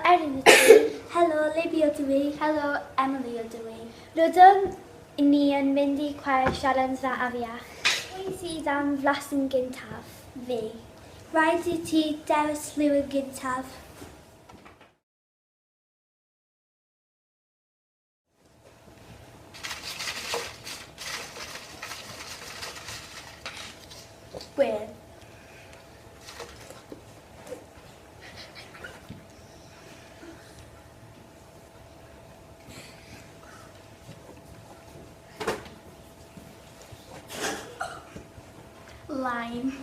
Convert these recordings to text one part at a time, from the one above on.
Erin ydw i. Helo, Libby ydw i. Helo, Emily ydw i. Rydym ni yn mynd i chwarae sialens dda afiach. Pwy sydd am flas yn gyntaf? Fi. Rhaid i ti dewis lliw yn gyntaf. Gwyn. Lime.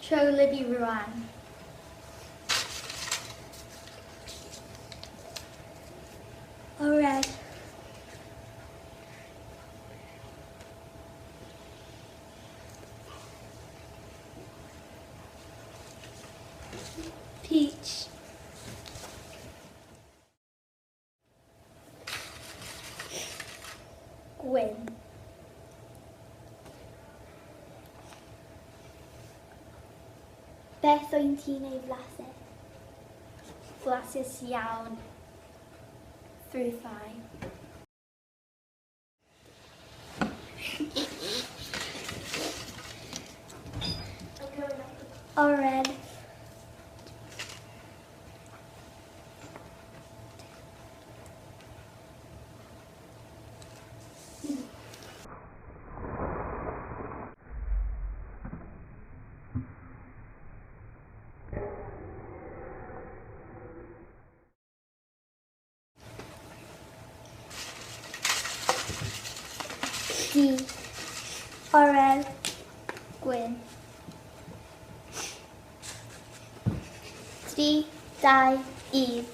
Tro Libby rwan. Ored. Peach. Gwyn. Beth wy'n ti'n ei flasus? Flasus iawn. Ffrwythau. Ored. D. Ored. Gwyn. 3, 2, 1.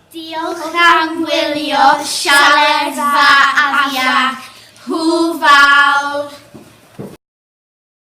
Diolch am wylio sialens dda a